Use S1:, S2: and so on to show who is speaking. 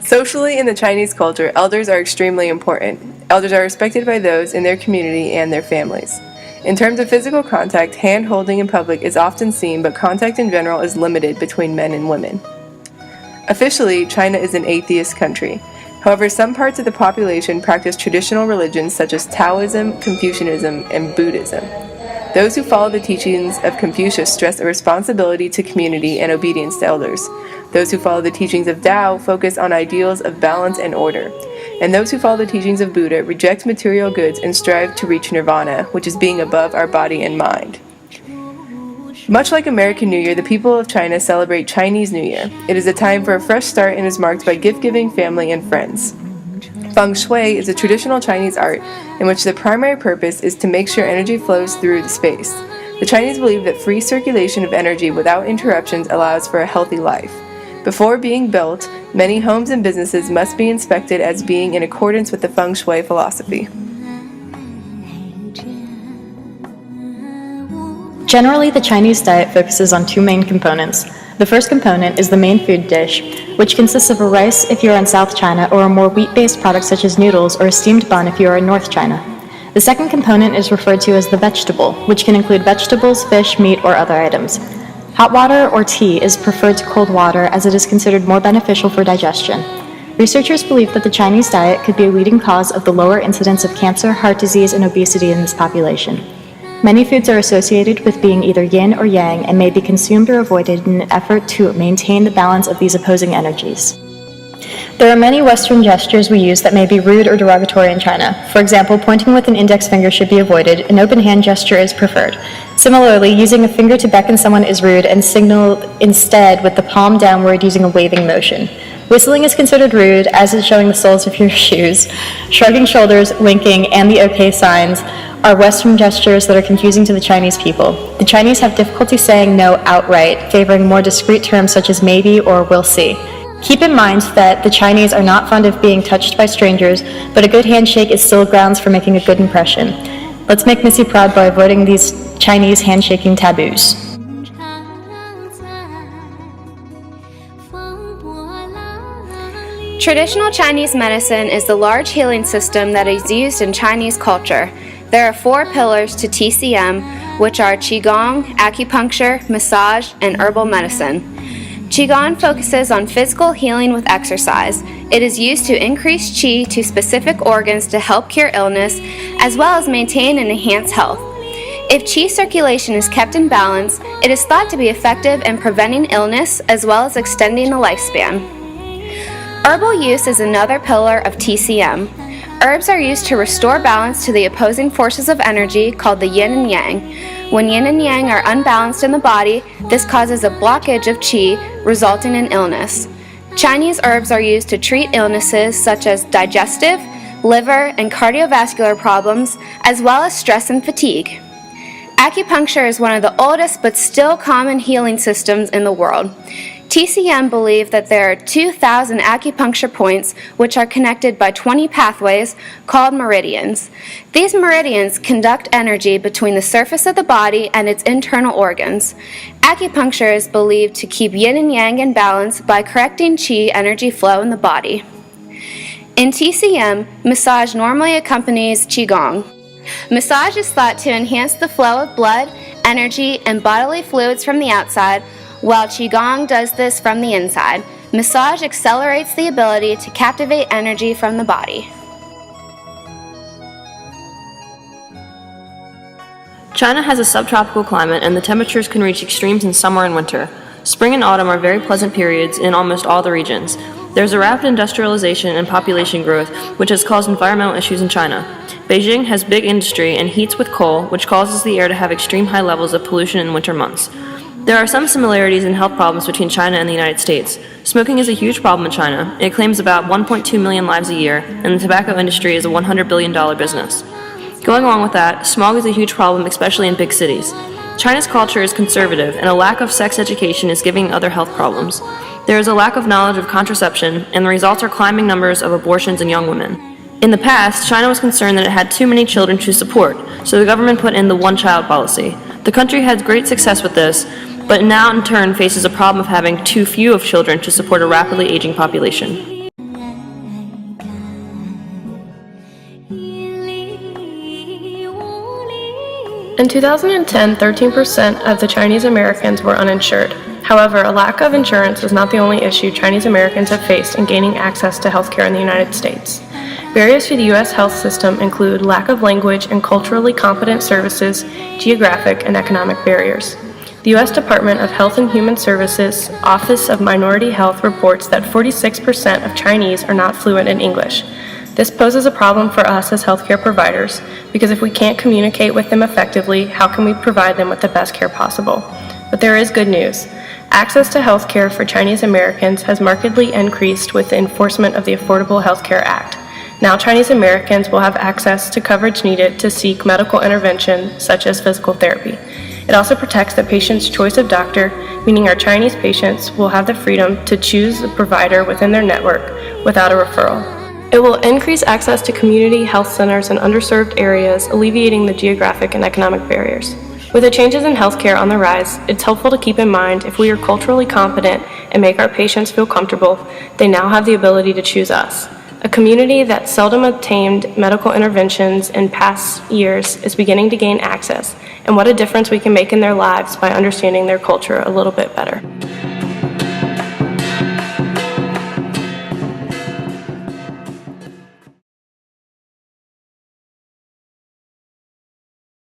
S1: Socially, in the Chinese culture, elders are extremely important. Elders are respected by those in their community and their families. In terms of physical contact, hand-holding in public is often seen, but contact in general is limited between men and women. Officially, China is an atheist country. However, some parts of the population practice traditional religions such as Taoism, Confucianism, and Buddhism. Those who follow the teachings of Confucius stress a responsibility to community and obedience to elders. Those who follow the teachings of Tao focus on ideals of balance and order. And those who follow the teachings of Buddha reject material goods and strive to reach nirvana, which is being above our body and mind. Much like American New Year, the people of China celebrate Chinese New Year. It is a time for a fresh start and is marked by gift-giving, family, and friends. Feng Shui is a traditional Chinese art in which the primary purpose is to make sure energy flows through the space. The Chinese believe that free circulation of energy without interruptions allows for a healthy life. Before being built, many homes and businesses must be inspected as being in accordance with the Feng Shui philosophy.
S2: Generally, the Chinese diet focuses on two main components. The first component is the main food dish, which consists of a rice if you are in South China, or a more wheat-based product such as noodles or a steamed bun if you are in North China. The second component is referred to as the vegetable, which can include vegetables, fish, meat, or other items. Hot water or tea is preferred to cold water as it is considered more beneficial for digestion. Researchers believe that the Chinese diet could be a leading cause of the lower incidence of cancer, heart disease, and obesity in this population. Many foods are associated with being either yin or yang and may be consumed or avoided in an effort to maintain the balance of these opposing energies. There are many Western gestures we use that may be rude or derogatory in China. For example, pointing with an index finger should be avoided. An open hand gesture is preferred. Similarly, using a finger to beckon someone is rude and signal instead with the palm downward using a waving motion. Whistling is considered rude, as is showing the soles of your shoes. Shrugging shoulders, winking, and the OK signs are Western gestures that are confusing to the Chinese people. The Chinese have difficulty saying no outright, favoring more discreet terms such as maybe or we'll see. Keep in mind that the Chinese are not fond of being touched by strangers, but a good handshake is still grounds for making a good impression. Let's make Missy proud by avoiding these Chinese handshaking taboos.
S3: Traditional Chinese medicine is the large healing system that is used in Chinese culture. There are 4 pillars to TCM, which are Qigong, acupuncture, massage, and herbal medicine. Qigong focuses on physical healing with exercise. It is used to increase qi to specific organs to help cure illness, as well as maintain and enhance health. If qi circulation is kept in balance, it is thought to be effective in preventing illness as well as extending the lifespan. Herbal use is another pillar of TCM. Herbs are used to restore balance to the opposing forces of energy called the yin and yang. When yin and yang are unbalanced in the body, this causes a blockage of qi, resulting in illness. Chinese herbs are used to treat illnesses such as digestive, liver, and cardiovascular problems, as well as stress and fatigue. Acupuncture is one of the oldest but still common healing systems in the world. TCM believe that there are 2,000 acupuncture points which are connected by 20 pathways called meridians. These meridians conduct energy between the surface of the body and its internal organs. Acupuncture is believed to keep yin and yang in balance by correcting qi energy flow in the body. In TCM, massage normally accompanies Qigong. Massage is thought to enhance the flow of blood, energy, and bodily fluids from the outside, while Qigong does this from the inside. Massage accelerates the ability to captivate energy from the body.
S4: China has a subtropical climate and the temperatures can reach extremes in summer and winter. Spring and autumn are very pleasant periods in almost all the regions. There's a rapid industrialization and population growth, which has caused environmental issues in China. Beijing has big industry and heats with coal, which causes the air to have extreme high levels of pollution in winter months. There are some similarities in health problems between China and the United States. Smoking is a huge problem in China. It claims about 1.2 million lives a year, and the tobacco industry is a $100 billion business. Going along with that, smog is a huge problem, especially in big cities. China's culture is conservative, and a lack of sex education is giving other health problems. There is a lack of knowledge of contraception, and the results are climbing numbers of abortions in young women. In the past, China was concerned that it had too many children to support, so the government put in the one-child policy. The country had great success with this, but now in turn faces a problem of having too few of children to support a rapidly aging population.
S5: In 2010, 13% of the Chinese Americans were uninsured. However, a lack of insurance is not the only issue Chinese Americans have faced in gaining access to healthcare in the United States. Barriers to the U.S. health system include lack of language and culturally competent services, geographic and economic barriers. The U.S. Department of Health and Human Services Office of Minority Health reports that 46% of Chinese are not fluent in English. This poses a problem for us as healthcare providers because if we can't communicate with them effectively, how can we provide them with the best care possible? But there is good news. Access to healthcare for Chinese Americans has markedly increased with the enforcement of the Affordable Health Care Act. Now Chinese Americans will have access to coverage needed to seek medical intervention such as physical therapy. It also protects the patient's choice of doctor, meaning our Chinese patients will have the freedom to choose a provider within their network without a referral. It will increase access to community health centers in underserved areas, alleviating the geographic and economic barriers. With the changes in healthcare on the rise, it's helpful to keep in mind if we are culturally competent and make our patients feel comfortable, they now have the ability to choose us. A community that seldom obtained medical interventions in past years is beginning to gain access, and what a difference we can make in their lives by understanding their culture a little bit better.